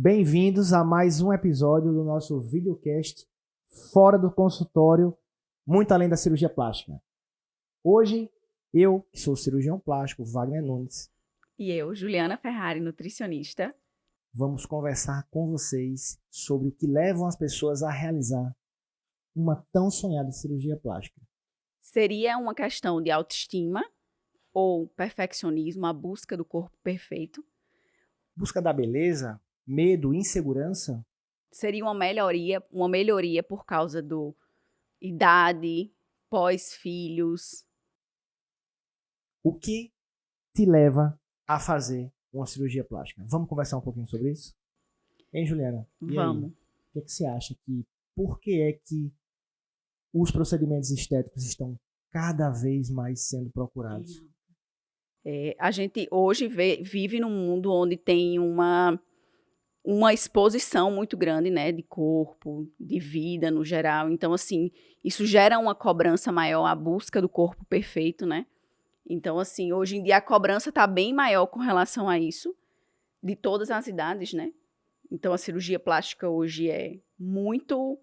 Bem-vindos a mais um episódio do nosso videocast Fora do Consultório, muito além da cirurgia plástica. Hoje, eu, que sou cirurgião plástico, Wagner Nunes, e eu, Juliana Ferrari, nutricionista, vamos conversar com vocês sobre o que leva as pessoas a realizar uma tão sonhada cirurgia plástica. Seria uma questão de autoestima ou perfeccionismo, a busca do corpo perfeito? Busca da beleza, medo, insegurança? Seria uma melhoria por causa do idade, pós-filhos? O que te leva a fazer uma cirurgia plástica? Vamos conversar um pouquinho sobre isso? Hein, Juliana? E Vamos. aí? O que é que você acha por que é que os procedimentos estéticos estão cada vez mais sendo procurados? A gente hoje vive num mundo onde tem uma exposição muito grande, né, de corpo, de vida no geral. Então, assim, isso gera uma cobrança maior, a busca do corpo perfeito, né? Então, assim, hoje em dia a cobrança está bem maior com relação a isso, de todas as idades, né? Então, a cirurgia plástica hoje é muito,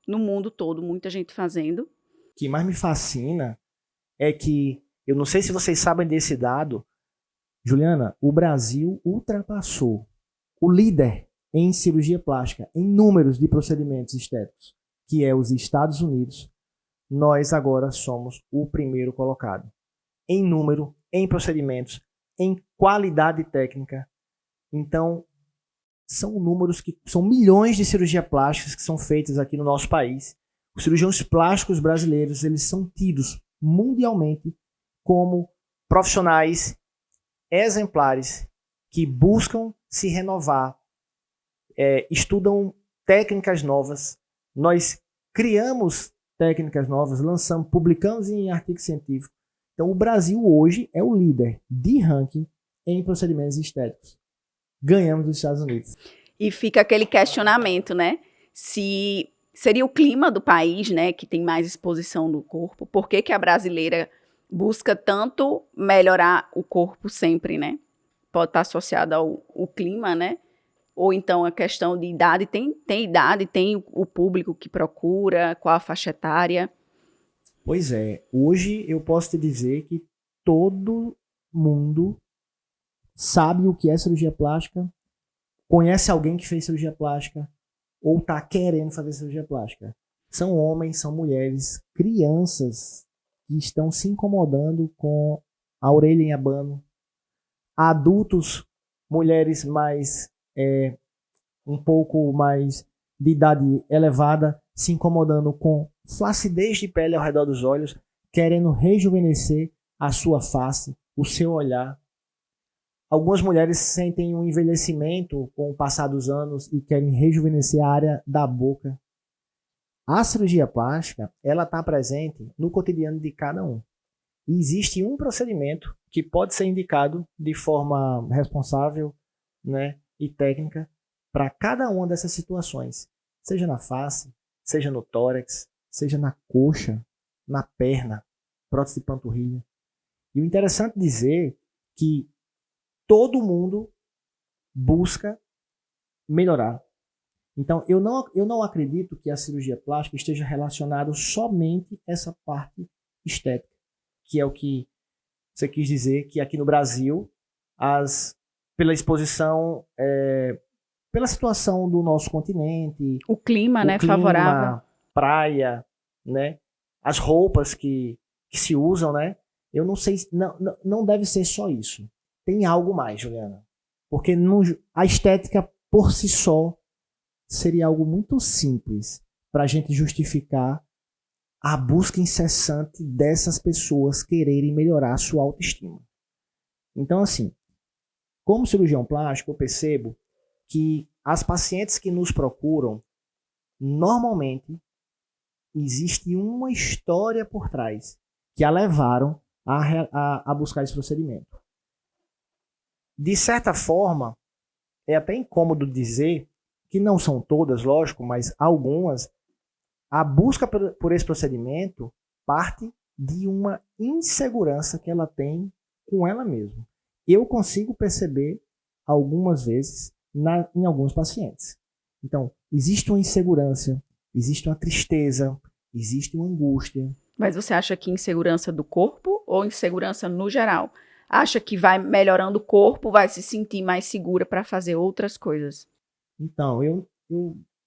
no mundo todo, muita gente fazendo. O que mais me fascina é que, eu não sei se vocês sabem desse dado, Juliana, o Brasil ultrapassou o líder em cirurgia plástica, em números de procedimentos estéticos, que é os Estados Unidos. Nós agora somos o primeiro colocado. Em número, em procedimentos, em qualidade técnica. Então, são números que são milhões de cirurgias plásticas que são feitas aqui no nosso país. Os cirurgiões plásticos brasileiros, eles são tidos mundialmente como profissionais exemplares que buscam se renovar, estudam técnicas novas. Nós criamos técnicas novas, lançamos, publicamos em artigos científicos. Então, o Brasil hoje é o líder de ranking em procedimentos estéticos. Ganhamos dos Estados Unidos. E fica aquele questionamento, né? Se seria o clima do país, né, que tem mais exposição do corpo. Por que que a brasileira busca tanto melhorar o corpo sempre, né? Pode estar associado ao clima, né? Ou então a questão de idade. Tem idade, tem o público que procura, qual a faixa etária. Pois é, hoje eu posso te dizer que todo mundo sabe o que é cirurgia plástica, conhece alguém que fez cirurgia plástica ou está querendo fazer cirurgia plástica. São homens, são mulheres, crianças que estão se incomodando com a orelha em abano, adultos, mulheres mais um pouco mais de idade elevada, se incomodando com flacidez de pele ao redor dos olhos, querendo rejuvenescer a sua face, o seu olhar. Algumas mulheres sentem um envelhecimento com o passar dos anos e querem rejuvenescer a área da boca. A cirurgia plástica, ela está presente no cotidiano de cada um. E existe um procedimento que pode ser indicado de forma responsável, né, e técnica para cada uma dessas situações. Seja na face, seja no tórax, seja na coxa, na perna, prótese de panturrilha. E o interessante dizer que todo mundo busca melhorar. Então, eu não acredito que a cirurgia plástica esteja relacionada somente a essa parte estética, que é o que você quis dizer, que aqui no Brasil, pela exposição, pela situação do nosso continente, o clima, né, favorável, praia, né, as roupas que se usam, né, eu não sei, não deve ser só isso. Tem algo mais, Juliana, porque a estética por si só seria algo muito simples para a gente justificar a busca incessante dessas pessoas quererem melhorar a sua autoestima. Então, assim, como cirurgião plástico, eu percebo que as pacientes que nos procuram, normalmente, existe uma história por trás que a levaram a buscar esse procedimento. De certa forma, é até incômodo dizer que não são todas, lógico, mas algumas, a busca por esse procedimento parte de uma insegurança que ela tem com ela mesma. Eu consigo perceber algumas vezes em alguns pacientes. Então, existe uma insegurança, existe uma tristeza, existe uma angústia. Mas você acha que insegurança do corpo ou insegurança no geral? Acha que vai melhorando o corpo, vai se sentir mais segura para fazer outras coisas? Então,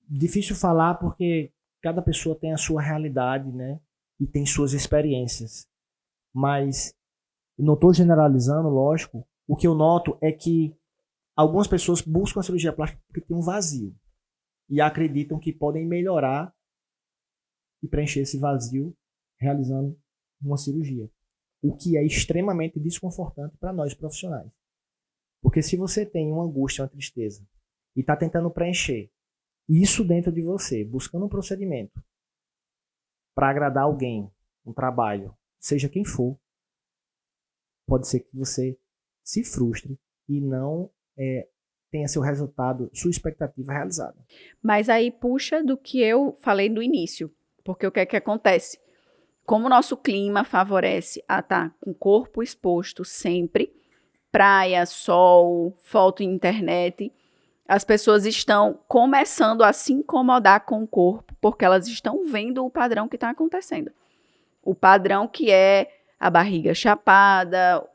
difícil falar porque cada pessoa tem a sua realidade, né? E tem suas experiências. Mas, não estou generalizando, lógico. O que eu noto é que algumas pessoas buscam a cirurgia plástica porque tem um vazio. E acreditam que podem melhorar e preencher esse vazio realizando uma cirurgia. O que é extremamente desconfortante para nós profissionais. Porque se você tem uma angústia, uma tristeza, e está tentando preencher isso dentro de você, buscando um procedimento para agradar alguém, um trabalho, seja quem for, pode ser que você se frustre e não tenha seu resultado, sua expectativa realizada. Mas aí puxa do que eu falei no início, porque o que é que acontece? Como o nosso clima favorece a estar com o corpo exposto sempre, praia, sol, foto em internet, as pessoas estão começando a se incomodar com o corpo, porque elas estão vendo o padrão que está acontecendo. O padrão que é a barriga chapada,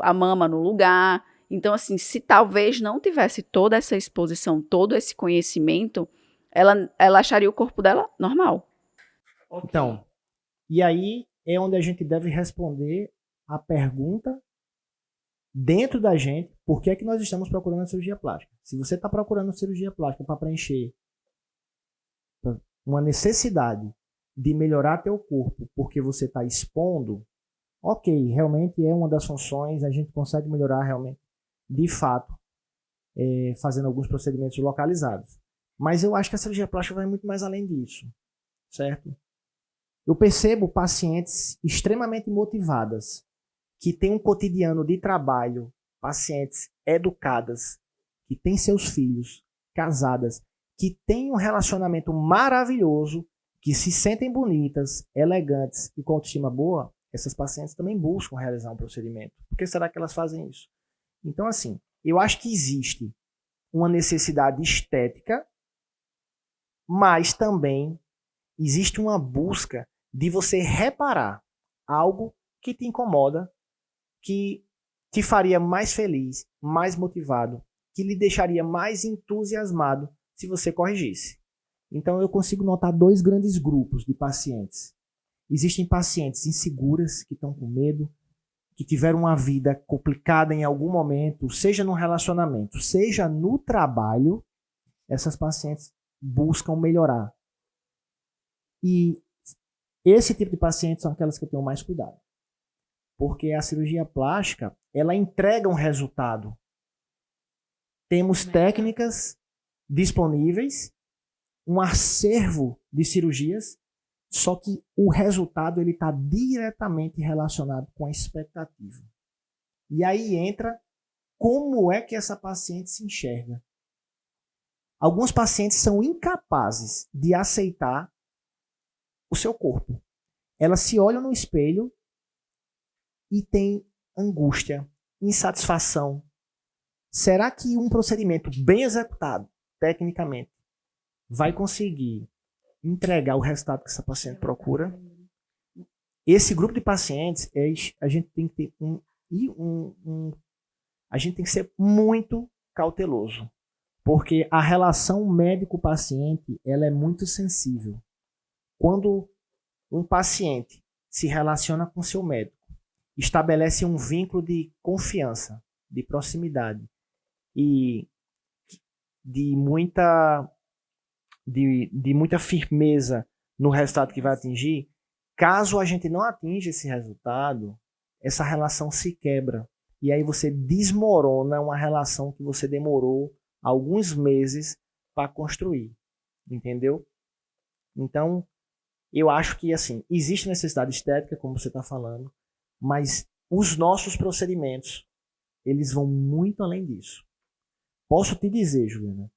a mama no lugar. Então, assim, se talvez não tivesse toda essa exposição, todo esse conhecimento, ela acharia o corpo dela normal. Então, e aí é onde a gente deve responder a pergunta dentro da gente, por que é que nós estamos procurando a cirurgia plástica? Se você está procurando cirurgia plástica para preencher uma necessidade de melhorar teu corpo porque você está expondo, ok, realmente é uma das funções, a gente consegue melhorar realmente, de fato, fazendo alguns procedimentos localizados. Mas eu acho que a cirurgia plástica vai muito mais além disso, certo? Eu percebo pacientes extremamente motivadas, que têm um cotidiano de trabalho, pacientes educadas, que têm seus filhos, casadas, que têm um relacionamento maravilhoso, que se sentem bonitas, elegantes e com autoestima boa, essas pacientes também buscam realizar um procedimento. Por que será que elas fazem isso? Então, assim, eu acho que existe uma necessidade estética, mas também existe uma busca de você reparar algo que te incomoda, que te faria mais feliz, mais motivado, que lhe deixaria mais entusiasmado se você corrigisse. Então eu consigo notar dois grandes grupos de pacientes. Existem pacientes inseguras, que estão com medo, que tiveram uma vida complicada em algum momento, seja no relacionamento, seja no trabalho, essas pacientes buscam melhorar. E esse tipo de pacientes são aquelas que eu tenho mais cuidado. Porque a cirurgia plástica, ela entrega um resultado. Temos técnicas disponíveis, um acervo de cirurgias, só que o resultado ele está diretamente relacionado com a expectativa. E aí entra como é que essa paciente se enxerga. Alguns pacientes são incapazes de aceitar o seu corpo. Elas se olham no espelho e têm angústia, insatisfação. Será que um procedimento bem executado, tecnicamente, vai conseguir entregar o resultado que essa paciente procura? Esse grupo de pacientes, a gente tem que ter a gente tem que ser muito cauteloso, porque a relação médico-paciente ela é muito sensível. Quando um paciente se relaciona com seu médico, estabelece um vínculo de confiança, de proximidade e de muita firmeza no resultado que vai atingir. Caso a gente não atinja esse resultado, essa relação se quebra. E aí você desmorona uma relação que você demorou alguns meses para construir. Entendeu? Então, eu acho que assim, existe necessidade estética, como você está falando, mas os nossos procedimentos, eles vão muito além disso. Posso te dizer, Juliana,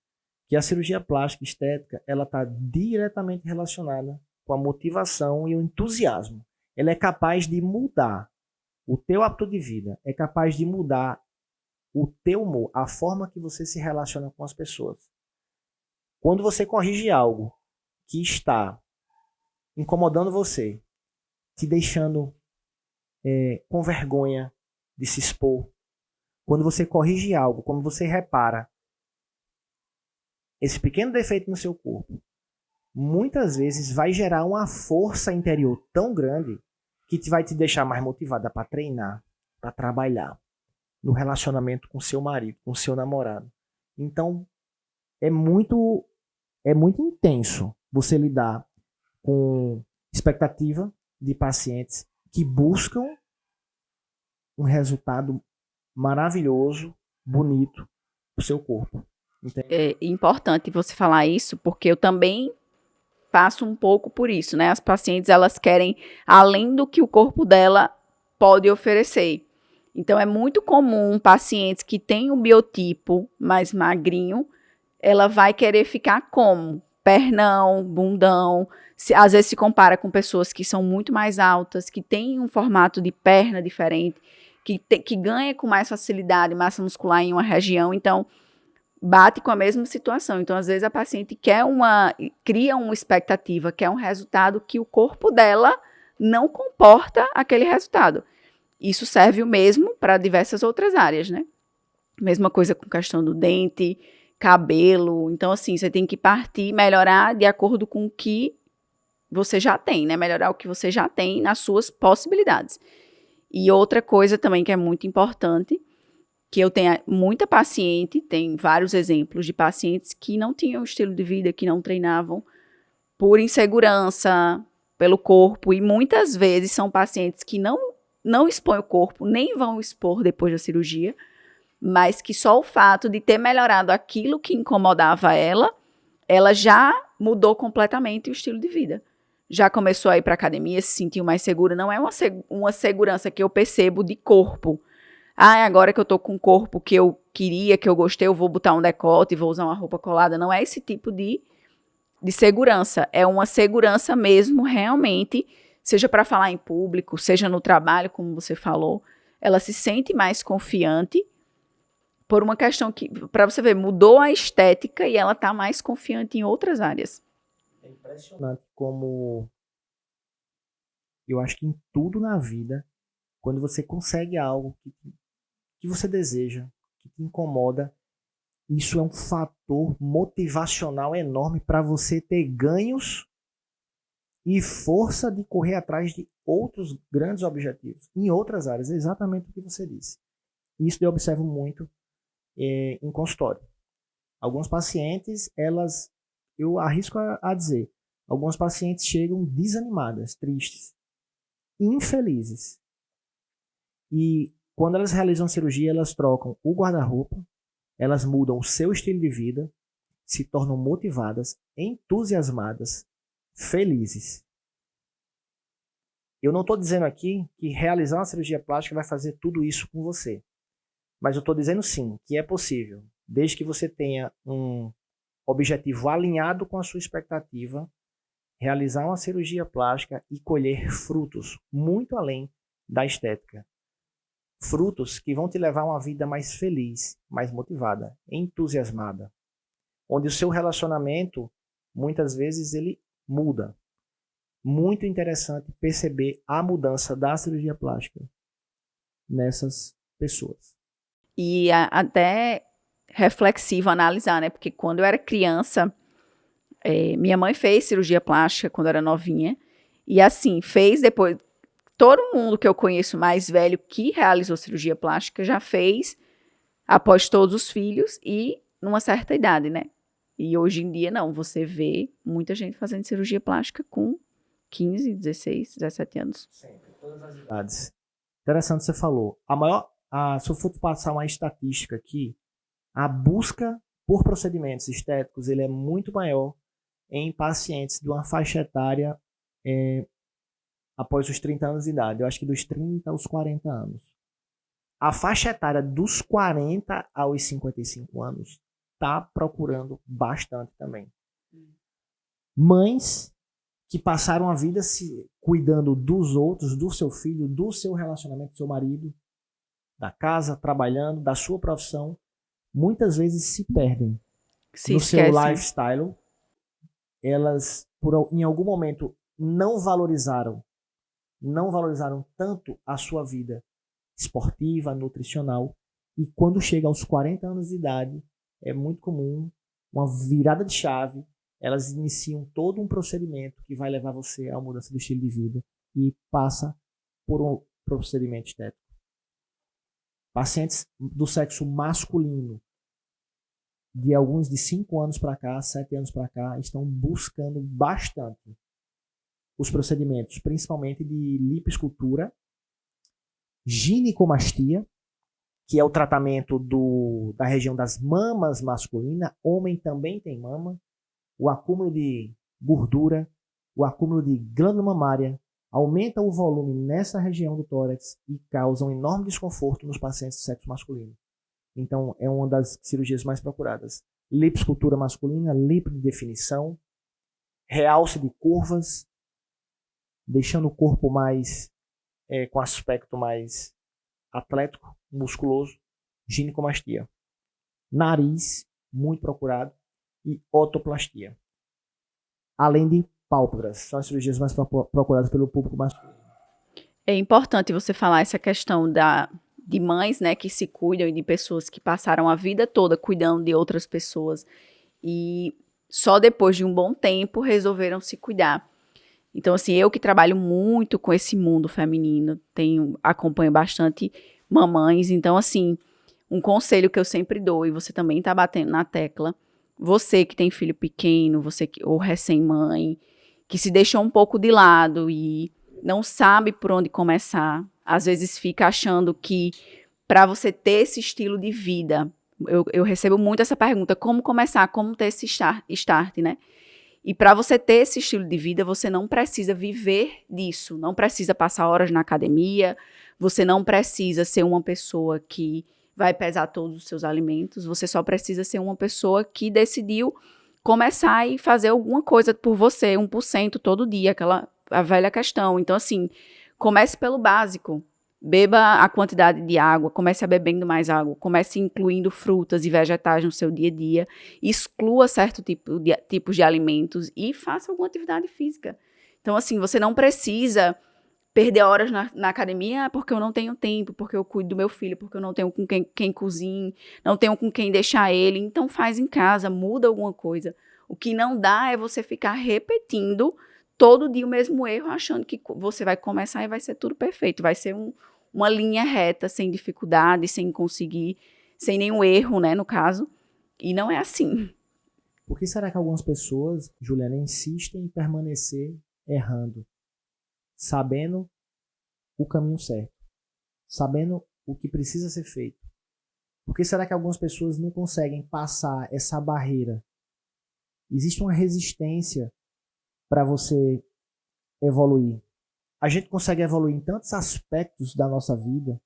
que a cirurgia plástica estética, ela está diretamente relacionada com a motivação e o entusiasmo. Ela é capaz de mudar o teu hábito de vida, é capaz de mudar o teu humor, a forma que você se relaciona com as pessoas. Quando você corrige algo que está incomodando você, te deixando com vergonha de se expor, quando você corrige algo, quando você repara esse pequeno defeito no seu corpo, muitas vezes vai gerar uma força interior tão grande que vai te deixar mais motivada para treinar, para trabalhar no relacionamento com seu marido, com seu namorado. Então, é muito intenso você lidar com expectativa de pacientes que buscam um resultado maravilhoso, bonito pro seu corpo. Entende? É importante você falar isso, porque eu também passo um pouco por isso, né? As pacientes, elas querem além do que o corpo dela pode oferecer. Então, é muito comum pacientes que têm um biotipo mais magrinho, ela vai querer ficar como? Pernão, bundão. Às vezes se compara com pessoas que são muito mais altas, que têm um formato de perna diferente, que ganha com mais facilidade massa muscular em uma região. Então, bate com a mesma situação. Então, às vezes, a paciente cria uma expectativa, quer um resultado que o corpo dela não comporta aquele resultado. Isso serve o mesmo para diversas outras áreas, né? Mesma coisa com questão do dente, cabelo. Então, assim, você tem que partir, melhorar de acordo com o que você já tem, né? Melhorar o que você já tem nas suas possibilidades. E outra coisa também que é muito importante, que eu tenho muita paciente, tem vários exemplos de pacientes que não tinham estilo de vida, que não treinavam por insegurança, pelo corpo, e muitas vezes são pacientes que não expõem o corpo, nem vão expor depois da cirurgia, mas que só o fato de ter melhorado aquilo que incomodava ela já mudou completamente o estilo de vida. Já começou a ir para a academia, se sentiu mais segura. Não é uma segurança que eu percebo de corpo. Agora que eu tô com o corpo que eu queria, que eu gostei, eu vou botar um decote, vou usar uma roupa colada. Não é esse tipo de segurança. É uma segurança mesmo, realmente, seja para falar em público, seja no trabalho, como você falou. Ela se sente mais confiante por uma questão que, para você ver, mudou a estética e ela tá mais confiante em outras áreas. É impressionante como eu acho que em tudo na vida, quando você consegue algo que você deseja, que te incomoda, isso é um fator motivacional enorme para você ter ganhos e força de correr atrás de outros grandes objetivos em outras áreas. É exatamente o que você disse. Isso eu observo muito em consultório. Alguns pacientes, eu arrisco a dizer, alguns pacientes chegam desanimadas, tristes, infelizes. E quando elas realizam cirurgia, elas trocam o guarda-roupa, elas mudam o seu estilo de vida, se tornam motivadas, entusiasmadas, felizes. Eu não estou dizendo aqui que realizar uma cirurgia plástica vai fazer tudo isso com você. Mas eu estou dizendo sim, que é possível, desde que você tenha um objetivo alinhado com a sua expectativa, realizar uma cirurgia plástica e colher frutos muito além da estética. Frutos que vão te levar a uma vida mais feliz, mais motivada, entusiasmada. Onde o seu relacionamento, muitas vezes, ele muda. Muito interessante perceber a mudança da cirurgia plástica nessas pessoas. E até reflexivo analisar, né? Porque quando eu era criança, minha mãe fez cirurgia plástica quando eu era novinha. E assim, fez depois... Todo mundo que eu conheço mais velho que realizou cirurgia plástica já fez após todos os filhos e numa certa idade, né? E hoje em dia, não. Você vê muita gente fazendo cirurgia plástica com 15, 16, 17 anos. Sempre, todas as idades. Interessante você falou. Se eu for passar uma estatística aqui, a busca por procedimentos estéticos ele é muito maior em pacientes de uma faixa etária após os 30 anos de idade. Eu acho que dos 30 aos 40 anos. A faixa etária dos 40 aos 55 anos está procurando bastante também. Mães que passaram a vida se cuidando dos outros, do seu filho, do seu relacionamento com seu marido, da casa, trabalhando, da sua profissão, muitas vezes se perdem Se no seu esquecem. lifestyle. Elas, em algum momento, não valorizaram tanto a sua vida esportiva, nutricional, e quando chega aos 40 anos de idade, é muito comum uma virada de chave, elas iniciam todo um procedimento que vai levar você à mudança do estilo de vida e passa por um procedimento estético. Pacientes do sexo masculino, de alguns de 5 anos para cá, 7 anos para cá, estão buscando bastante os procedimentos, principalmente de lipoescultura, ginecomastia, que é o tratamento da região das mamas masculina. Homem também tem mama. O acúmulo de gordura, o acúmulo de glândula mamária, aumenta o volume nessa região do tórax e causa um enorme desconforto nos pacientes de sexo masculino. Então, é uma das cirurgias mais procuradas. Lipoescultura masculina, lipo de definição, realce de curvas, deixando o corpo mais com aspecto mais atlético, musculoso, ginecomastia. Nariz, muito procurado, e otoplastia. Além de pálpebras, são as cirurgias mais procuradas pelo público masculino. É importante você falar essa questão de mães, né, que se cuidam e de pessoas que passaram a vida toda cuidando de outras pessoas e só depois de um bom tempo resolveram se cuidar. Então, assim, eu que trabalho muito com esse mundo feminino, acompanho bastante mamães, então, assim, um conselho que eu sempre dou, e você também tá batendo na tecla, você que tem filho pequeno, ou recém-mãe, que se deixou um pouco de lado e não sabe por onde começar, às vezes fica achando que para você ter esse estilo de vida, eu recebo muito essa pergunta, como começar, como ter esse start, né? E para você ter esse estilo de vida, você não precisa viver disso, não precisa passar horas na academia, você não precisa ser uma pessoa que vai pesar todos os seus alimentos, você só precisa ser uma pessoa que decidiu começar e fazer alguma coisa por você, 1% todo dia, a velha questão. Então, assim, comece pelo básico. Beba a quantidade de água, comece a bebendo mais água, comece incluindo frutas e vegetais no seu dia a dia, exclua certo tipos de alimentos e faça alguma atividade física. Então, assim, você não precisa perder horas na academia porque eu não tenho tempo, porque eu cuido do meu filho, porque eu não tenho com quem cozinhe, não tenho com quem deixar ele. Então, faz em casa, muda alguma coisa. O que não dá é você ficar repetindo todo dia o mesmo erro, achando que você vai começar e vai ser tudo perfeito, vai ser uma linha reta, sem dificuldade, sem conseguir, sem nenhum erro, né, no caso. E não é assim. Por que será que algumas pessoas, Juliana, insistem em permanecer errando, sabendo o caminho certo, sabendo o que precisa ser feito? Por que será que algumas pessoas não conseguem passar essa barreira? Existe uma resistência para você evoluir. A gente consegue evoluir em tantos aspectos da nossa vida.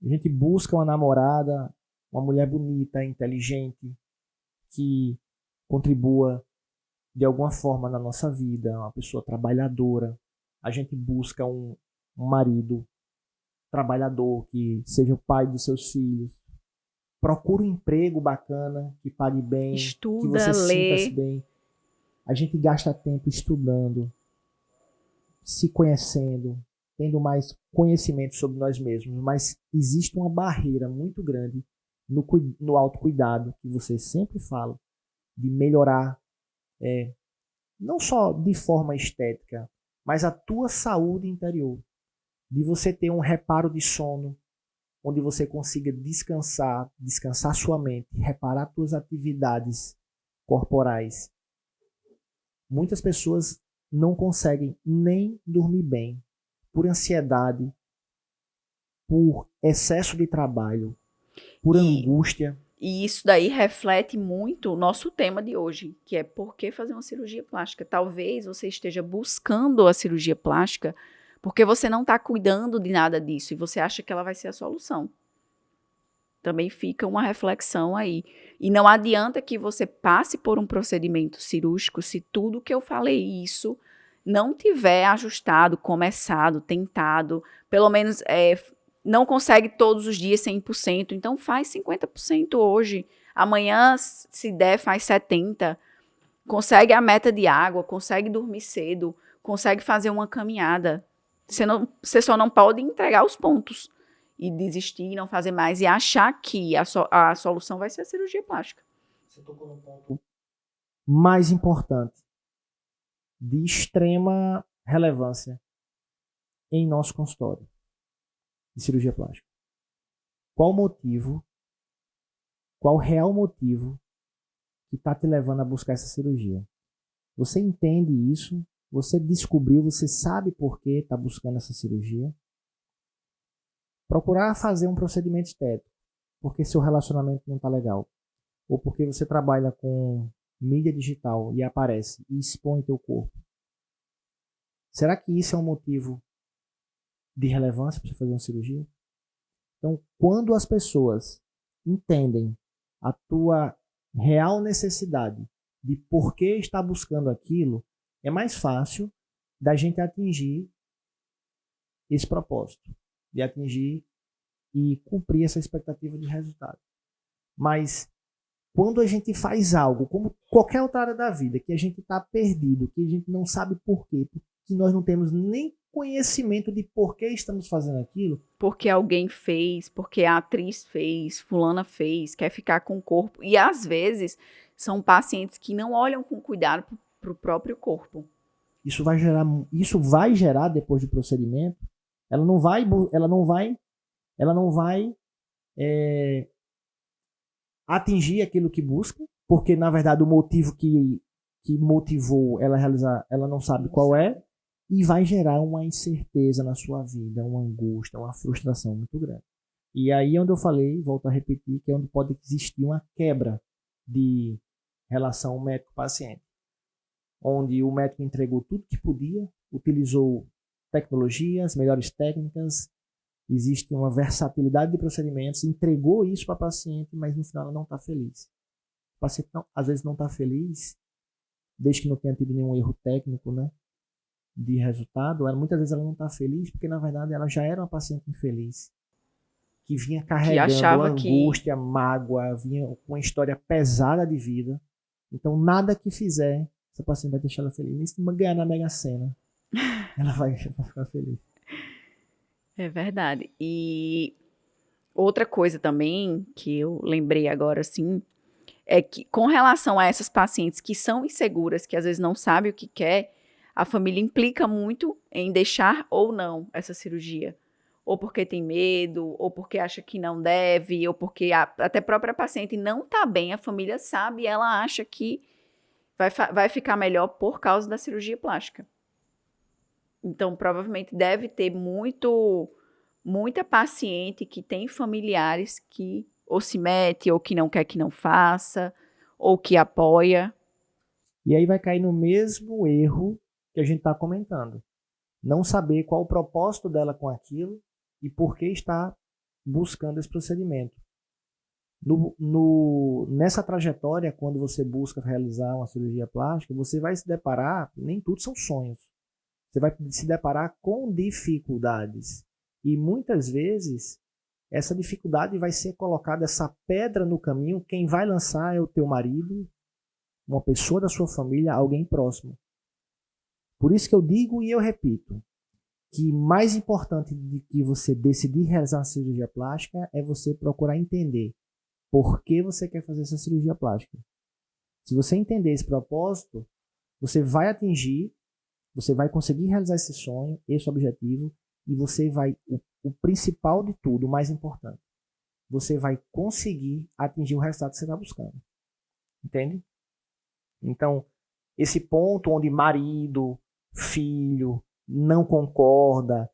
A gente busca uma namorada, uma mulher bonita, inteligente, que contribua de alguma forma na nossa vida, uma pessoa trabalhadora. A gente busca um marido trabalhador, que seja o pai dos seus filhos. Procura um emprego bacana, que pague bem, Estuda, que você lê. sinta-se bem. A gente gasta tempo estudando, se conhecendo, tendo mais conhecimento sobre nós mesmos, mas existe uma barreira muito grande no autocuidado, que você sempre fala, de melhorar, não só de forma estética, mas a tua saúde interior, de você ter um reparo de sono, onde você consiga descansar sua mente, reparar suas atividades corporais. Muitas pessoas não conseguem nem dormir bem, por ansiedade, por excesso de trabalho, por angústia. E isso daí reflete muito o nosso tema de hoje, que é por que fazer uma cirurgia plástica. Talvez você esteja buscando a cirurgia plástica porque você não está cuidando de nada disso e você acha que ela vai ser a solução. Também fica uma reflexão aí. E não adianta que você passe por um procedimento cirúrgico se tudo que eu falei isso não tiver ajustado, começado, tentado, pelo menos não consegue todos os dias 100%, então faz 50% hoje. Amanhã, se der, faz 70%. Consegue a meta de água, consegue dormir cedo, consegue fazer uma caminhada. Você só não pode entregar os pontos e desistir, não fazer mais e achar que a solução vai ser a cirurgia plástica. Você tocou no ponto mais importante, de extrema relevância em nosso consultório de cirurgia plástica. Qual o real motivo que está te levando a buscar essa cirurgia? Você entende isso? Você descobriu, você sabe por que está buscando essa cirurgia? Procurar fazer um procedimento estético porque seu relacionamento não está legal, ou porque você trabalha com mídia digital e aparece e expõe teu corpo. Será que isso é um motivo de relevância para você fazer uma cirurgia? Então, quando as pessoas entendem a tua real necessidade de por que está buscando aquilo, é mais fácil da gente atingir esse propósito, de atingir e cumprir essa expectativa de resultado. Mas quando a gente faz algo, como qualquer outra área da vida, que a gente está perdido, que a gente não sabe por quê, que nós não temos nem conhecimento de por que estamos fazendo aquilo. Porque alguém fez, porque a atriz fez, fulana fez, quer ficar com o corpo. E às vezes são pacientes que não olham com cuidado para o próprio corpo. Isso vai gerar depois do procedimento. Ela não vai atingir aquilo que busca, porque na verdade o motivo que motivou ela a realizar, ela não sabe qual é. E vai gerar uma incerteza na sua vida, uma angústia, uma frustração muito grande. E aí é onde eu falei, volto a repetir, que é onde pode existir uma quebra de relação médico-paciente. Onde o médico entregou tudo que podia, utilizou tecnologias, melhores técnicas, existe uma versatilidade de procedimentos, entregou isso para a paciente, mas no final ela não está feliz. O paciente às vezes não está feliz, desde que não tenha tido nenhum erro técnico, né? De resultado, muitas vezes ela não está feliz porque na verdade ela já era uma paciente infeliz que vinha carregando angústia, mágoa, vinha com uma história pesada de vida. Então nada que fizer essa paciente vai deixar ela feliz. Nem se ganhar na Mega Sena ela vai ficar feliz. É verdade. E outra coisa também que eu lembrei agora assim é que com relação a essas pacientes que são inseguras, que às vezes não sabem o que quer, a família implica muito em deixar ou não essa cirurgia. Ou porque tem medo, ou porque acha que não deve, ou porque até a própria paciente não está bem, a família sabe e ela acha que vai ficar melhor por causa da cirurgia plástica. Então, provavelmente deve ter muita paciente que tem familiares que ou se mete, ou que não quer que não faça, ou que apoia. E aí vai cair no mesmo erro que a gente está comentando. Não saber qual o propósito dela com aquilo e por que está buscando esse procedimento. Nessa trajetória, quando você busca realizar uma cirurgia plástica, você vai se deparar, nem tudo são sonhos, você vai se deparar com dificuldades. E muitas vezes, essa dificuldade vai ser colocada, essa pedra no caminho, quem vai lançar é o teu marido, uma pessoa da sua família, alguém próximo. Por isso que eu digo e eu repito, que mais importante do que você decidir realizar uma cirurgia plástica é você procurar entender por que você quer fazer essa cirurgia plástica. Se você entender esse propósito, você vai atingir, você vai conseguir realizar esse sonho, esse objetivo, e você vai, o principal de tudo, o mais importante, você vai conseguir atingir o resultado que você está buscando. Entende? Então, esse ponto onde marido, filho, não concorda.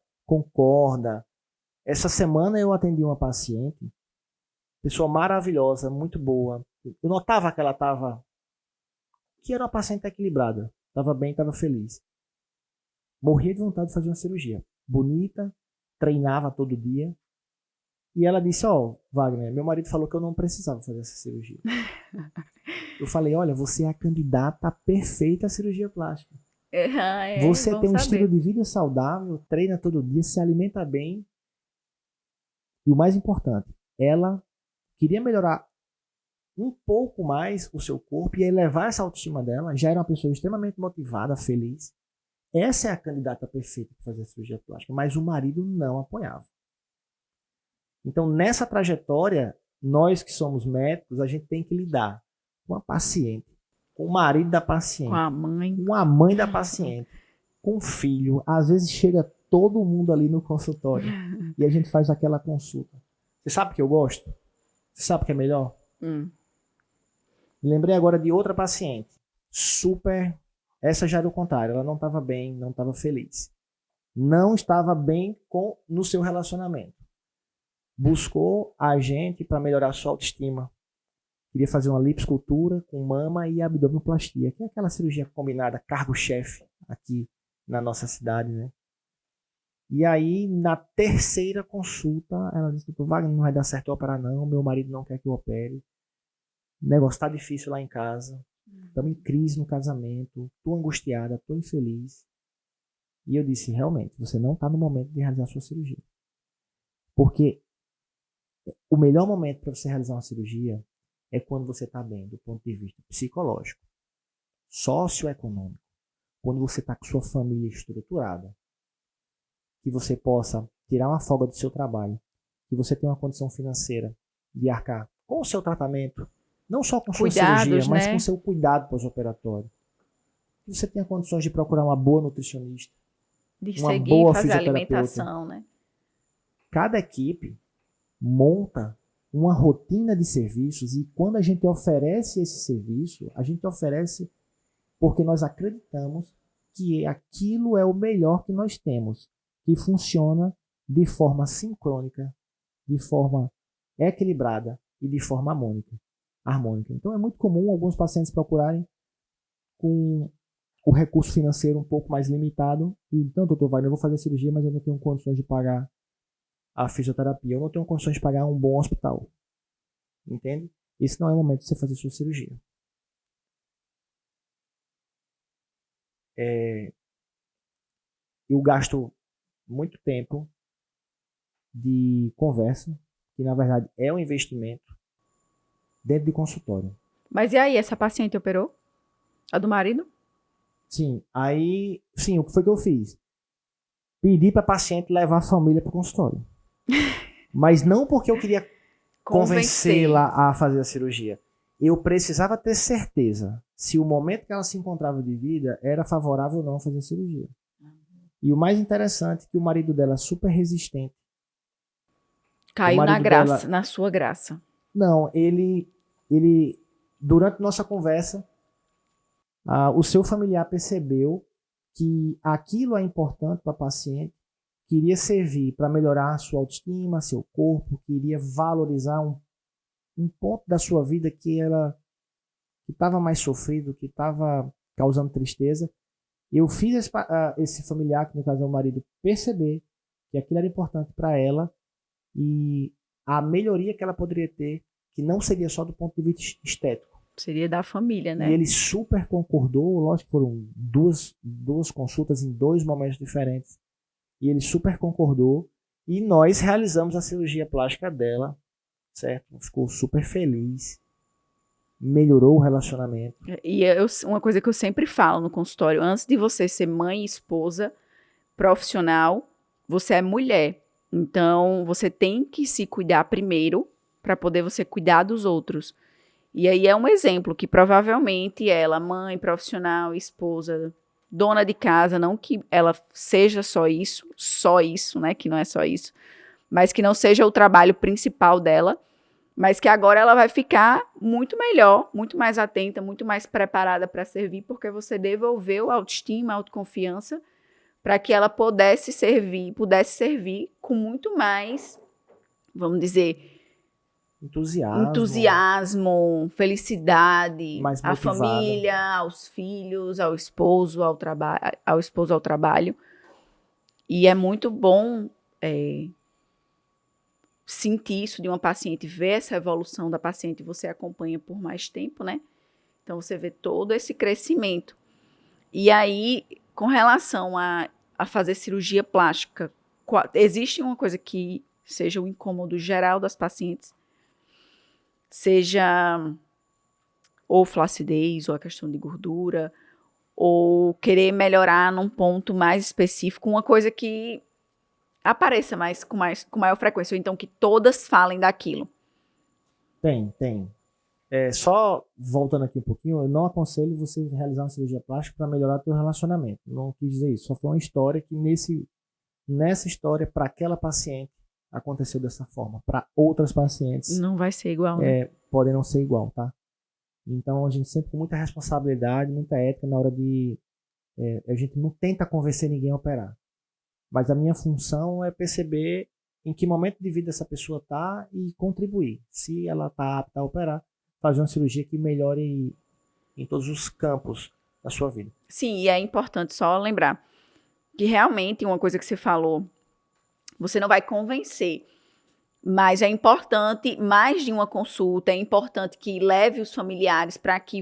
Essa semana eu atendi uma paciente, pessoa maravilhosa, muito boa. Eu notava que ela que era uma paciente equilibrada. Estava bem, estava feliz. Morria de vontade de fazer uma cirurgia. Bonita, treinava todo dia. E ela disse, Wagner, meu marido falou que eu não precisava fazer essa cirurgia. Eu falei, olha, você é a candidata perfeita à cirurgia plástica. Você tem um estilo de vida saudável, treina todo dia, se alimenta bem. E o mais importante, ela queria melhorar um pouco mais o seu corpo e elevar essa autoestima dela. Já era uma pessoa extremamente motivada, feliz. Essa é a candidata perfeita para fazer a cirurgia plástica, mas o marido não apoiava. Então, nessa trajetória, nós que somos médicos, a gente tem que lidar com a paciente, com o marido da paciente, com a mãe da paciente, com o filho. Às vezes chega todo mundo ali no consultório e a gente faz aquela consulta. Você sabe o que eu gosto? Você sabe o que é melhor? Me lembrei agora de outra paciente, super... Essa já era o contrário, ela não estava bem, não estava feliz. Não estava bem no seu relacionamento. Buscou a gente para melhorar a sua autoestima. Queria fazer uma lipoescultura com mama e abdominoplastia, que é aquela cirurgia combinada, cargo-chefe, aqui na nossa cidade, né? E aí, na terceira consulta, ela disse: doutor Wagner, não vai dar certo eu operar não, meu marido não quer que eu opere. O negócio tá difícil lá em casa. Estamos em crise no casamento, tô angustiada, tô infeliz. E eu disse: realmente, você não está no momento de realizar a sua cirurgia. Porque o melhor momento para você realizar uma cirurgia é quando você está bem, do ponto de vista psicológico, socioeconômico, quando você está com sua família estruturada, que você possa tirar uma folga do seu trabalho, que você tenha uma condição financeira de arcar com o seu tratamento, não só com sua cirurgia, mas com seu cuidado pós-operatório. Que você tenha condições de procurar uma boa nutricionista, de uma seguir, boa fazer fisioterapeuta. alimentação, né? Cada equipe monta uma rotina de serviços e quando a gente oferece esse serviço, a gente oferece porque nós acreditamos que aquilo é o melhor que nós temos, que funciona de forma sincrônica, de forma equilibrada e de forma harmônica. Então é muito comum alguns pacientes procurarem com o recurso financeiro um pouco mais limitado e então, doutor Wagner, eu vou fazer cirurgia, mas eu não tenho condições de pagar a fisioterapia, eu não tenho condições de pagar um bom hospital. Entende? Esse não é o momento de você fazer sua cirurgia. Eu gasto muito tempo de conversa, que na verdade é um investimento, dentro de consultório. Mas e aí, essa paciente operou? A do marido? Sim, o que foi que eu fiz? Pedi para a paciente levar a família para o consultório. Mas não porque eu queria convencê-la a fazer a cirurgia. Eu precisava ter certeza se o momento que ela se encontrava de vida era favorável ou não a fazer a cirurgia. E o mais interessante é que o marido dela é super resistente. Caiu na graça, na sua graça. Não, ele durante nossa conversa, o seu familiar percebeu que aquilo é importante para a paciente, queria servir para melhorar a sua autoestima, seu corpo, queria valorizar um ponto da sua vida que estava mais sofrido, que estava causando tristeza. Eu fiz esse familiar, que no caso é o marido, perceber que aquilo era importante para ela e a melhoria que ela poderia ter, que não seria só do ponto de vista estético. Seria da família, né? E ele super concordou, lógico que foram duas consultas em 2 momentos diferentes. E ele super concordou e nós realizamos a cirurgia plástica dela, certo? Ficou super feliz, melhorou o relacionamento. E uma coisa que eu sempre falo no consultório, antes de você ser mãe, esposa, profissional, você é mulher. Então, você tem que se cuidar primeiro para poder você cuidar dos outros. E aí é um exemplo que provavelmente ela, mãe, profissional, esposa, dona de casa, não que ela seja só isso, né, que não é só isso, mas que não seja o trabalho principal dela, mas que agora ela vai ficar muito melhor, muito mais atenta, muito mais preparada para servir, porque você devolveu a autoestima, a autoconfiança, para que ela pudesse servir com muito mais, vamos dizer, entusiasmo, felicidade, à família, aos filhos, ao esposo, ao trabalho. E é muito bom sentir isso de uma paciente, ver essa evolução da paciente, você acompanha por mais tempo, né? Então, você vê todo esse crescimento. E aí, com relação a fazer cirurgia plástica, existe uma coisa que seja o incômodo geral das pacientes, seja ou flacidez, ou a questão de gordura, ou querer melhorar num ponto mais específico, uma coisa que apareça com maior frequência, ou então que todas falem daquilo. Tem. Só voltando aqui um pouquinho, eu não aconselho você realizar uma cirurgia plástica para melhorar teu relacionamento. Não quis dizer isso. Só foi uma história que nessa história, para aquela paciente, aconteceu dessa forma. Para outras pacientes, não vai ser igual, né? Podem não ser igual, tá? Então, a gente sempre com muita responsabilidade, muita ética na hora de... a gente não tenta convencer ninguém a operar. Mas a minha função é perceber em que momento de vida essa pessoa está e contribuir. Se ela está apta a operar, fazer uma cirurgia que melhore em todos os campos da sua vida. Sim, e é importante só lembrar que realmente uma coisa que você falou, você não vai convencer, mas é importante, mais de uma consulta, é importante que leve os familiares para que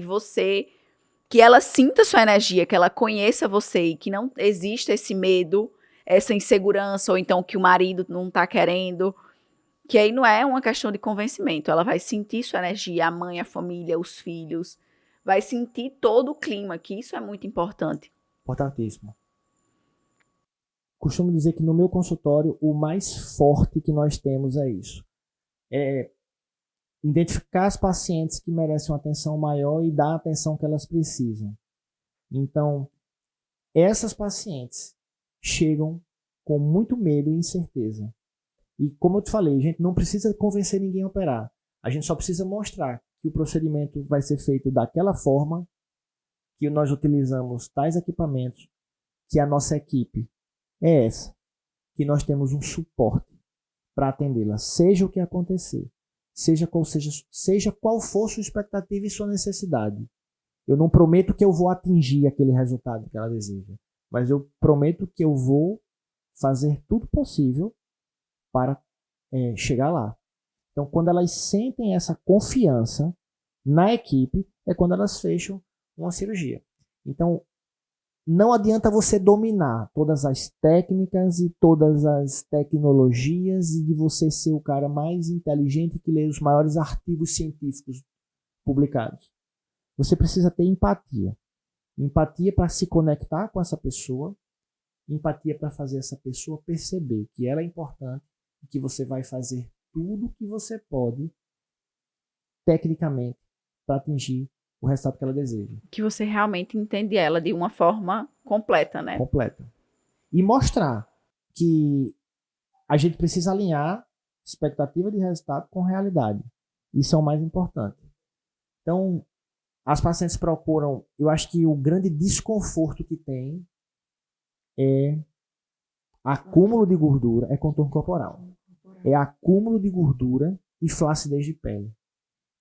ela sinta sua energia, que ela conheça você e que não exista esse medo, essa insegurança, ou então que o marido não está querendo, que aí não é uma questão de convencimento, ela vai sentir sua energia, a mãe, a família, os filhos, vai sentir todo o clima, que isso é muito importante. Importantíssimo. Costumo dizer que no meu consultório o mais forte que nós temos é isso. É identificar as pacientes que merecem uma atenção maior e dar a atenção que elas precisam. Então, essas pacientes chegam com muito medo e incerteza. E como eu te falei, a gente não precisa convencer ninguém a operar. A gente só precisa mostrar que o procedimento vai ser feito daquela forma, que nós utilizamos tais equipamentos, que a nossa equipe é essa, que nós temos um suporte para atendê-la, seja o que acontecer, seja qual for sua expectativa e sua necessidade. Eu não prometo que eu vou atingir aquele resultado que ela deseja, mas eu prometo que eu vou fazer tudo possível para chegar lá. Então, quando elas sentem essa confiança na equipe, é quando elas fecham uma cirurgia. Então, não adianta você dominar todas as técnicas e todas as tecnologias e de você ser o cara mais inteligente que lê os maiores artigos científicos publicados. Você precisa ter empatia. Empatia para se conectar com essa pessoa, empatia para fazer essa pessoa perceber que ela é importante e que você vai fazer tudo o que você pode, tecnicamente, para atingir o resultado que ela deseja. Que você realmente entende ela de uma forma completa, né? Completa. E mostrar que a gente precisa alinhar expectativa de resultado com realidade. Isso é o mais importante. Então, as pacientes procuram, eu acho que o grande desconforto que tem é acúmulo de gordura, é contorno corporal. É acúmulo de gordura e flacidez de pele.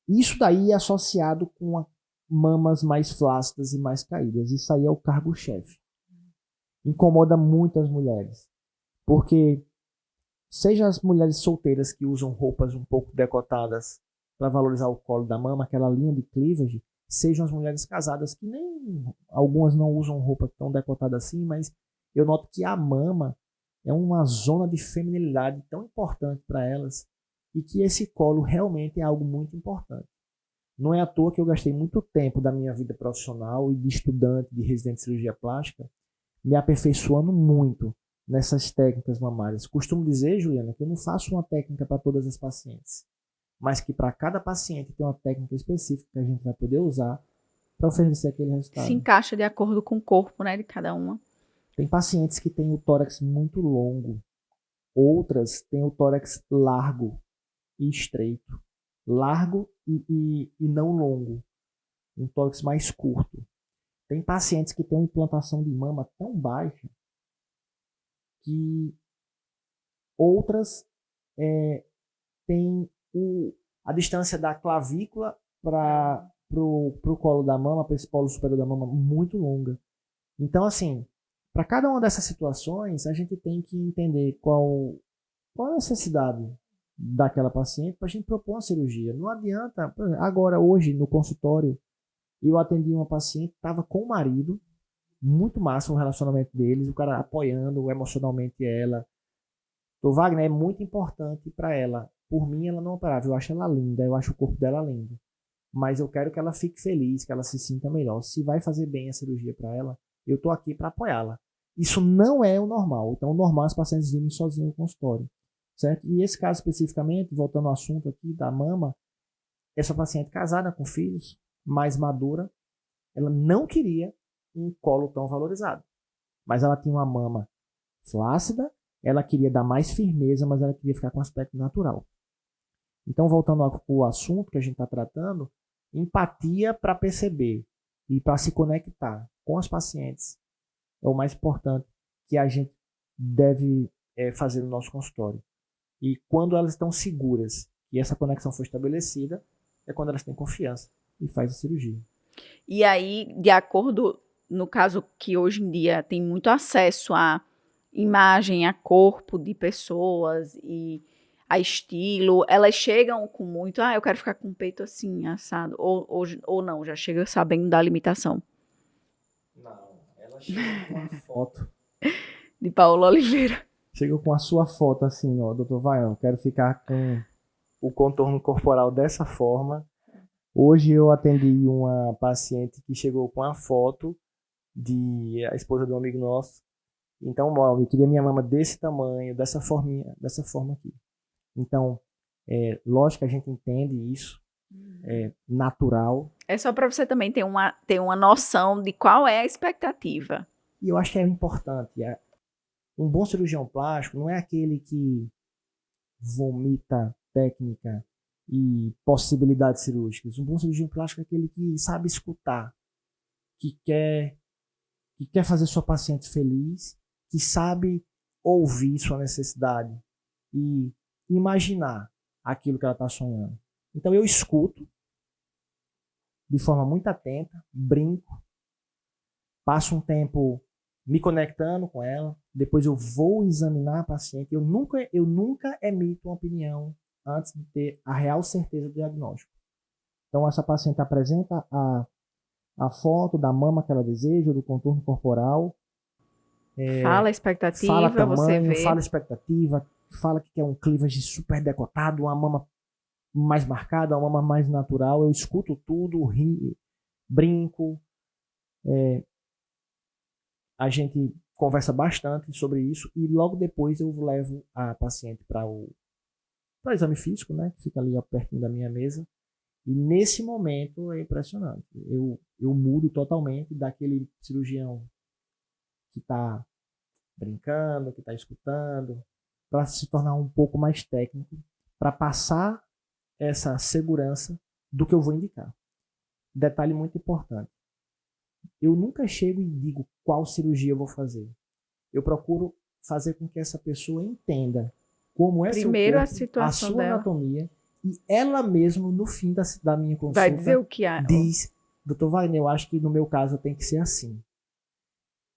Isso daí é associado com mamas mais flácidas e mais caídas. Isso aí é o cargo-chefe. Incomoda muito as mulheres. Porque, seja as mulheres solteiras que usam roupas um pouco decotadas para valorizar o colo da mama, aquela linha de cleavage, sejam as mulheres casadas que nem... Algumas não usam roupa tão decotada assim, mas eu noto que a mama é uma zona de feminilidade tão importante para elas e que esse colo realmente é algo muito importante. Não é à toa que eu gastei muito tempo da minha vida profissional e de estudante, de residente de cirurgia plástica, me aperfeiçoando muito nessas técnicas mamárias. Costumo dizer, Juliana, que eu não faço uma técnica para todas as pacientes, mas que para cada paciente tem uma técnica específica que a gente vai poder usar para oferecer aquele resultado. Se encaixa de acordo com o corpo, né, de cada uma. Tem pacientes que têm o tórax muito longo, outras têm o tórax largo e estreito. Largo e não longo, um tórax mais curto. Tem pacientes que têm uma implantação de mama tão baixa que outras têm a distância da clavícula para o colo da mama, para esse polo superior da mama, muito longa. Então, assim, para cada uma dessas situações, a gente tem que entender qual a necessidade daquela paciente para a gente propor uma cirurgia. Não adianta, agora hoje no consultório, eu atendi uma paciente que estava com o marido, muito massa o relacionamento deles, o cara apoiando emocionalmente ela, Doutor Wagner, é muito importante para ela. Por mim, ela não operava. Eu acho ela linda, eu acho o corpo dela lindo. Mas eu quero que ela fique feliz, que ela se sinta melhor. Se vai fazer bem a cirurgia para ela, eu tô aqui para apoiá-la. Isso não é o normal. Então, o normal é os pacientes virem sozinhos no consultório, certo? E esse caso especificamente, voltando ao assunto aqui da mama, essa paciente casada com filhos, mais madura, ela não queria um colo tão valorizado. Mas ela tinha uma mama flácida, ela queria dar mais firmeza, mas ela queria ficar com aspecto natural. Então, voltando ao assunto que a gente está tratando, empatia para perceber e para se conectar com os pacientes é o mais importante que a gente deve fazer no nosso consultório. E quando elas estão seguras e essa conexão foi estabelecida, é quando elas têm confiança e faz a cirurgia. E aí, de acordo, no caso que hoje em dia tem muito acesso a imagem, a corpo de pessoas e a estilo, elas chegam com muito, eu quero ficar com o peito assim, assado, ou não, já chega sabendo da limitação. Não, ela chega com a foto. De Paola Oliveira. Chega com a sua foto assim, ó, doutor Vaião, eu quero ficar com o contorno corporal dessa forma. Hoje eu atendi uma paciente que chegou com a foto de a esposa de um amigo nosso. Então, eu queria minha mama desse tamanho, dessa forma aqui. Então, lógico que a gente entende isso, é natural. É só para você também ter uma noção de qual é a expectativa. E eu acho que é importante. Um bom cirurgião plástico não é aquele que vomita técnica e possibilidades cirúrgicas. Um bom cirurgião plástico é aquele que sabe escutar, que quer fazer sua paciente feliz, que sabe ouvir sua necessidade e imaginar aquilo que ela está sonhando. Então eu escuto de forma muito atenta, brinco, passo um tempo me conectando com ela, depois eu vou examinar a paciente. Eu nunca emito uma opinião antes de ter a real certeza do diagnóstico. Então essa paciente apresenta a foto da mama que ela deseja, do contorno corporal. Fala a expectativa, fala tamanho, você vê. Fala expectativa, fala que quer um cleavage super decotado, uma mama mais marcada, uma mama mais natural. Eu escuto tudo, rio, brinco. A gente conversa bastante sobre isso e logo depois eu levo a paciente para o exame físico, né, que fica ali pertinho da minha mesa. E nesse momento é impressionante. Eu mudo totalmente daquele cirurgião que está brincando, que está escutando, para se tornar um pouco mais técnico, para passar essa segurança do que eu vou indicar. Detalhe muito importante. Eu nunca chego e digo qual cirurgia eu vou fazer. Eu procuro fazer com que essa pessoa entenda como é primeiro seu corpo, a situação a sua dela. Anatomia, e ela mesma, no fim da minha consulta, Vai dizer o que há. diz, doutor Wagner, eu acho que no meu caso tem que ser assim.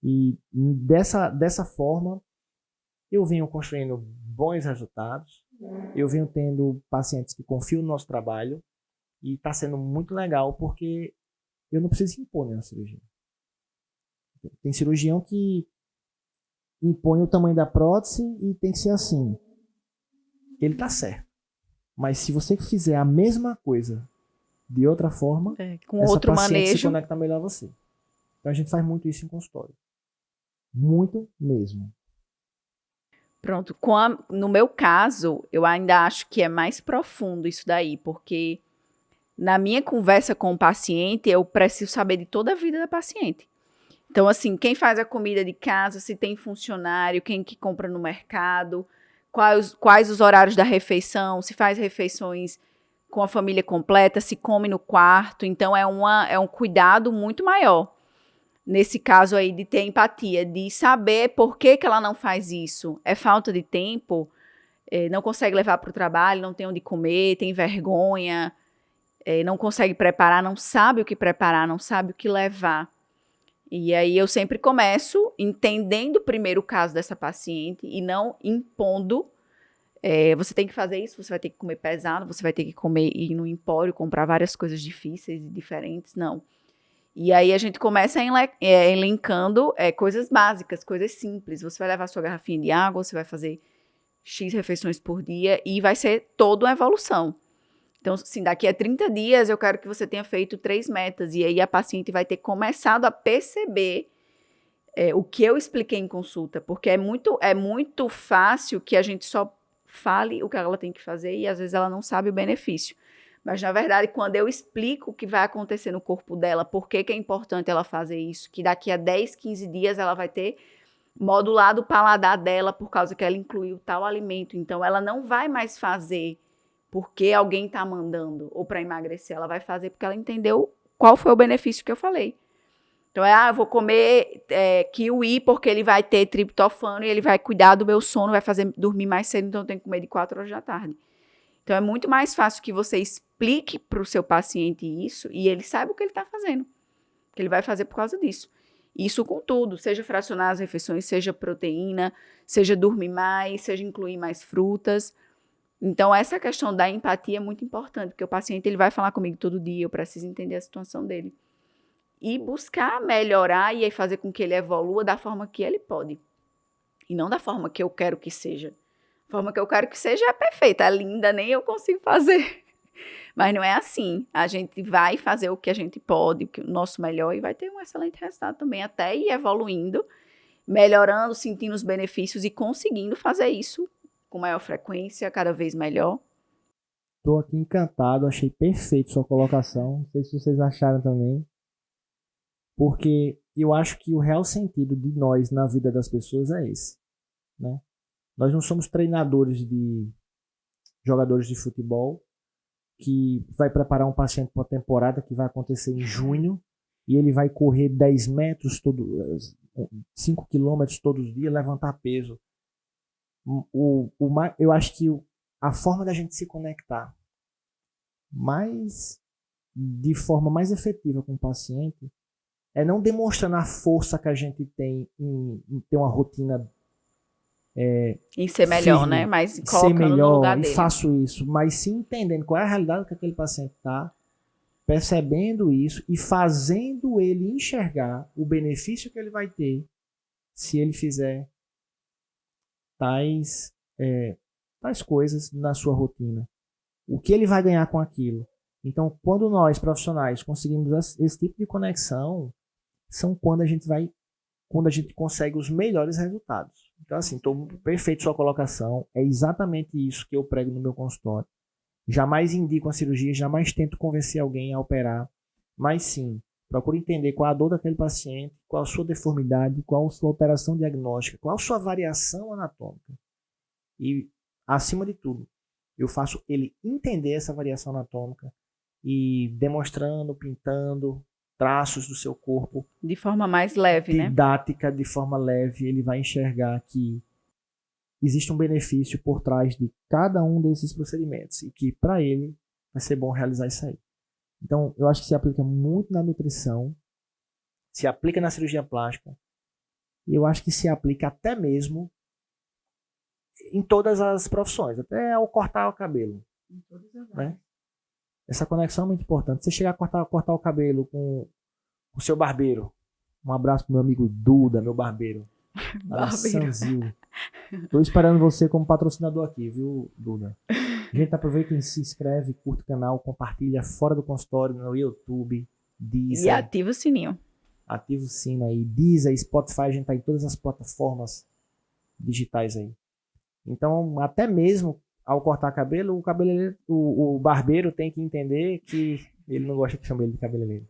E dessa forma, eu venho construindo bons resultados, eu venho tendo pacientes que confiam no nosso trabalho, e está sendo muito legal porque eu não preciso impor nenhuma cirurgia. Tem cirurgião que impõe o tamanho da prótese e tem que ser assim. Ele está certo. Mas se você fizer a mesma coisa de outra forma, com essa outro paciente manejo, se conecta melhor a você. Então a gente faz muito isso em consultório. Muito mesmo. Pronto. No meu caso, eu ainda acho que é mais profundo isso daí, porque na minha conversa com o paciente, eu preciso saber de toda a vida da paciente. Então, assim, quem faz a comida de casa, se tem funcionário, quem que compra no mercado, quais os horários da refeição, se faz refeições com a família completa, se come no quarto. Então, é um cuidado muito maior. Nesse caso aí, de ter empatia, de saber por que ela não faz isso. É falta de tempo, não consegue levar para o trabalho, não tem onde comer, tem vergonha, não consegue preparar, não sabe o que preparar, não sabe o que levar. E aí eu sempre começo entendendo primeiro o caso dessa paciente e não impondo. Você tem que fazer isso, você vai ter que comer pesado, você vai ter que ir no empório, comprar várias coisas difíceis e diferentes, não. E aí a gente começa elencando coisas básicas, coisas simples. Você vai levar sua garrafinha de água, você vai fazer X refeições por dia, e vai ser toda uma evolução. Então, assim, daqui a 30 dias eu quero que você tenha feito 3 metas, e aí a paciente vai ter começado a perceber o que eu expliquei em consulta, porque é muito fácil que a gente só fale o que ela tem que fazer e às vezes ela não sabe o benefício. Mas, na verdade, quando eu explico o que vai acontecer no corpo dela, por que é importante ela fazer isso, que daqui a 10, 15 dias ela vai ter modulado o paladar dela por causa que ela incluiu tal alimento. Então, ela não vai mais fazer porque alguém está mandando ou para emagrecer. Ela vai fazer porque ela entendeu qual foi o benefício que eu falei. Então, eu vou comer kiwi porque ele vai ter triptofano e ele vai cuidar do meu sono, vai fazer dormir mais cedo, então eu tenho que comer de 4 horas da tarde. Então, é muito mais fácil que você explique para o seu paciente isso e ele saiba o que ele está fazendo, que ele vai fazer por causa disso. Isso com tudo, seja fracionar as refeições, seja proteína, seja dormir mais, seja incluir mais frutas. Então, essa questão da empatia é muito importante, porque o paciente ele vai falar comigo todo dia, eu preciso entender a situação dele. E buscar melhorar e fazer com que ele evolua da forma que ele pode. E não da forma que eu quero que seja. A forma que eu quero que seja é perfeita, é linda, nem eu consigo fazer. Mas não é assim. A gente vai fazer o que a gente pode, o nosso melhor, e vai ter um excelente resultado também, até ir evoluindo, melhorando, sentindo os benefícios e conseguindo fazer isso com maior frequência, cada vez melhor. Estou aqui encantado, achei perfeito sua colocação. Não sei se vocês acharam também. Porque eu acho que o real sentido de nós na vida das pessoas é esse, né? Nós não somos treinadores de jogadores de futebol que vai preparar um paciente para uma temporada que vai acontecer em junho e ele vai correr 10 metros, 5 quilômetros todos os dias, levantar peso. Eu acho que a forma da gente se conectar de forma mais efetiva com o paciente é não demonstrando a força que a gente tem em ter uma rotina em ser melhor, firme, né? Mas ser colocando melhor, no lugar e dele. faço isso, mas sim entendendo qual é a realidade que aquele paciente está, percebendo isso e fazendo ele enxergar o benefício que ele vai ter se ele fizer tais coisas na sua rotina. O que ele vai ganhar com aquilo. Então, quando nós, profissionais, conseguimos esse tipo de conexão, são quando a gente consegue os melhores resultados. Então, assim, estou perfeito sua colocação. É exatamente isso que eu prego no meu consultório. Jamais indico a cirurgia, jamais tento convencer alguém a operar. Mas sim, procuro entender qual a dor daquele paciente, qual a sua deformidade, qual a sua alteração diagnóstica, qual a sua variação anatômica. E, acima de tudo, eu faço ele entender essa variação anatômica e demonstrando, pintando traços do seu corpo. De forma mais leve, né? Didática, de forma leve, ele vai enxergar que existe um benefício por trás de cada um desses procedimentos e que para ele vai ser bom realizar isso aí. Então, eu acho que se aplica muito na nutrição, se aplica na cirurgia plástica e eu acho que se aplica até mesmo em todas as profissões, até ao cortar o cabelo. Em todas as áreas. Né? Essa conexão é muito importante. Você chegar a cortar o cabelo com o seu barbeiro. Um abraço pro meu amigo Duda, meu barbeiro. Lá Sanzil. Tô esperando você como patrocinador aqui, viu, Duda? Gente, aproveita e se inscreve, curta o canal, compartilha fora do consultório, no YouTube, Deezer. E ativa o sininho. Ativa o sino aí. Deezer, Spotify, a gente tá em todas as plataformas digitais aí. Então, até mesmo ao cortar cabelo, o barbeiro tem que entender que ele não gosta que chame ele de cabeleireiro.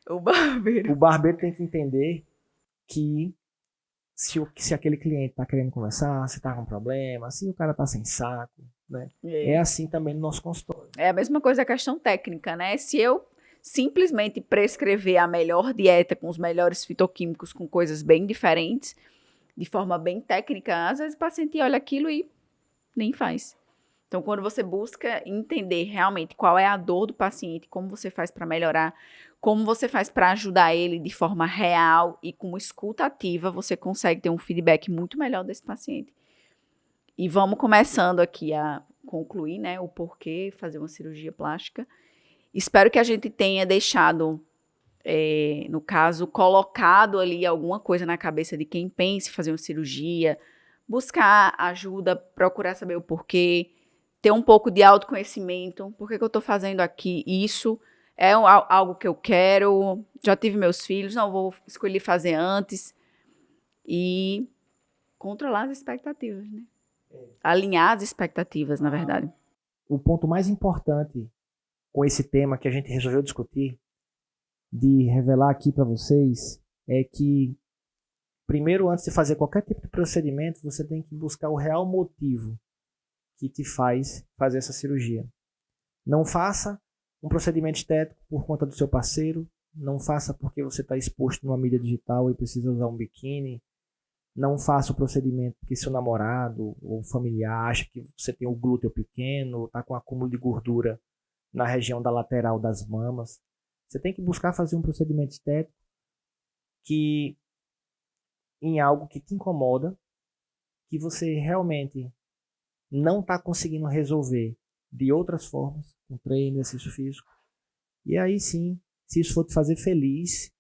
O barbeiro tem que entender que se aquele cliente tá querendo conversar, se tá com problema, se o cara tá sem saco, né? É assim também no nosso consultório. É a mesma coisa a questão técnica, né? Se eu simplesmente prescrever a melhor dieta com os melhores fitoquímicos, com coisas bem diferentes, de forma bem técnica, às vezes o paciente olha aquilo e nem faz. Então, quando você busca entender realmente qual é a dor do paciente, como você faz para melhorar, como você faz para ajudar ele de forma real e com escuta ativa, você consegue ter um feedback muito melhor desse paciente. E vamos começando aqui a concluir, né, o porquê fazer uma cirurgia plástica. Espero que a gente tenha deixado, no caso, colocado ali alguma coisa na cabeça de quem pensa em fazer uma cirurgia buscar ajuda, procurar saber o porquê, ter um pouco de autoconhecimento. Por que eu estou fazendo aqui isso? É algo que eu quero? Já tive meus filhos, não vou escolher fazer antes. E controlar as expectativas, né? Alinhar as expectativas, na verdade. O ponto mais importante com esse tema que a gente resolveu discutir, de revelar aqui para vocês, é que primeiro, antes de fazer qualquer tipo de procedimento, você tem que buscar o real motivo que te faz fazer essa cirurgia. Não faça um procedimento estético por conta do seu parceiro, não faça porque você está exposto numa mídia digital e precisa usar um biquíni, não faça o procedimento porque seu namorado ou familiar acha que você tem o glúteo pequeno, está com acúmulo de gordura na região da lateral das mamas. Você tem que buscar fazer um procedimento estético em algo que te incomoda, que você realmente não está conseguindo resolver de outras formas, com treino, exercício físico. E aí sim, se isso for te fazer feliz,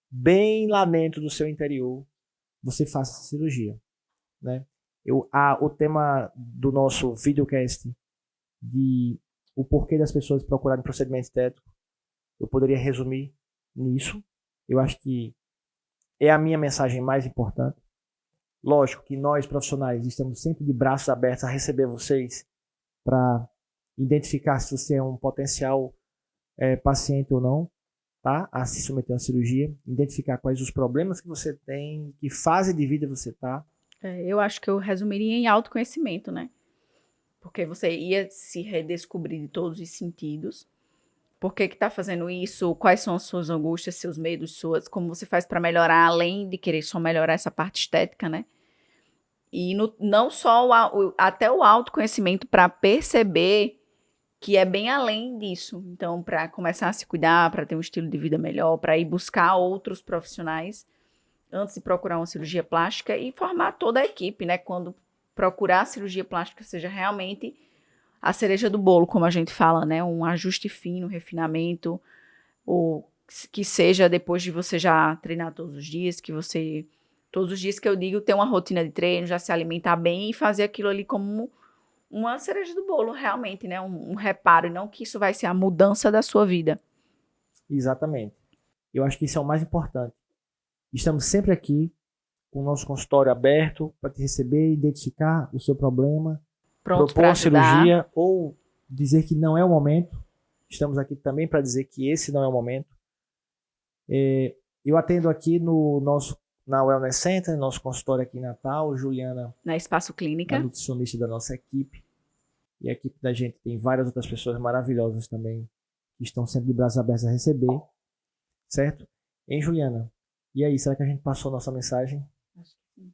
bem lá dentro do seu interior, você faça essa cirurgia, né? O tema do nosso videocast de o porquê das pessoas procurarem procedimento estético, eu poderia resumir nisso. Eu acho que é a minha mensagem mais importante. Lógico que nós, profissionais, estamos sempre de braços abertos a receber vocês para identificar se você é um potencial paciente ou não, tá? A se submeter a uma cirurgia, identificar quais os problemas que você tem, que fase de vida você está. Eu acho que eu resumiria em autoconhecimento, né? Porque você ia se redescobrir de todos os sentidos. Por que está fazendo isso? Quais são as suas angústias, seus medos, como você faz para melhorar, além de querer só melhorar essa parte estética, né? E não só até o autoconhecimento para perceber que é bem além disso. Então, para começar a se cuidar, para ter um estilo de vida melhor, para ir buscar outros profissionais antes de procurar uma cirurgia plástica e formar toda a equipe, né? Quando procurar a cirurgia plástica seja realmente a cereja do bolo, como a gente fala, né? Um ajuste fino, refinamento, ou que seja depois de você já treinar todos os dias, todos os dias que eu digo, ter uma rotina de treino, já se alimentar bem e fazer aquilo ali como uma cereja do bolo, realmente, né? Um reparo, e não que isso vai ser a mudança da sua vida. Exatamente. Eu acho que isso é o mais importante. Estamos sempre aqui com o nosso consultório aberto para te receber, identificar o seu problema, Pronto propor uma cirurgia ou dizer que não é o momento. Estamos aqui também para dizer que esse não é o momento. Eu atendo aqui na Wellness Center, nosso consultório aqui em Natal, Juliana na Espaço Clínica, a nutricionista da nossa equipe. E a equipe da gente tem várias outras pessoas maravilhosas também, que estão sempre de braços abertos a receber. Certo? Hein, Juliana? E aí, será que a gente passou a nossa mensagem? Acho que sim.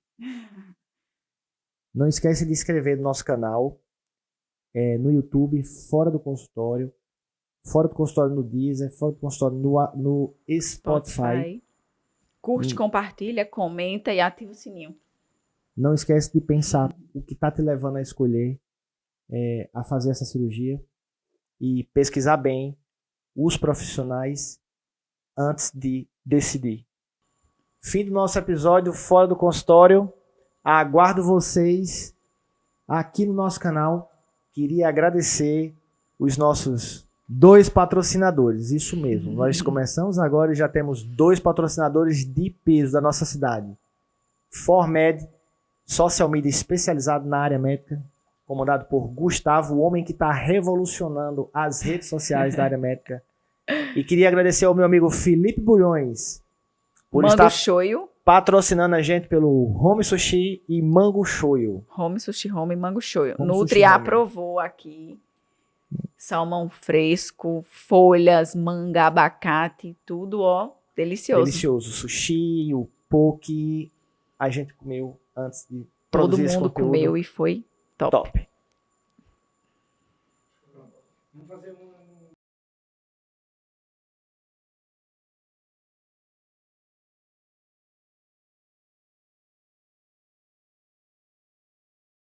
Não esquece de inscrever no nosso canal, no YouTube, Fora do Consultório no Deezer, Fora do Consultório no Spotify. Curte, compartilha, comenta e ativa o sininho. Não esquece de pensar o que está te levando a escolher a fazer essa cirurgia e pesquisar bem os profissionais antes de decidir. Fim do nosso episódio Fora do Consultório. Aguardo vocês aqui no nosso canal. Queria agradecer os nossos 2 patrocinadores. Isso mesmo. Nós começamos agora e já temos 2 patrocinadores de peso da nossa cidade. Formed, social media especializado na área médica, comandado por Gustavo, o homem que está revolucionando as redes sociais da área médica. E queria agradecer ao meu amigo Felipe Bulhões por estar patrocinando a gente pelo Home Sushi e Mango Shoyu. Home Sushi, Home e Mango Shoyu. Nutri aprovou aqui. Salmão fresco, folhas, manga, abacate, tudo, ó, delicioso. Delicioso. Sushi, o poke, a gente comeu antes de produzir esse conteúdo. Todo mundo comeu e foi top.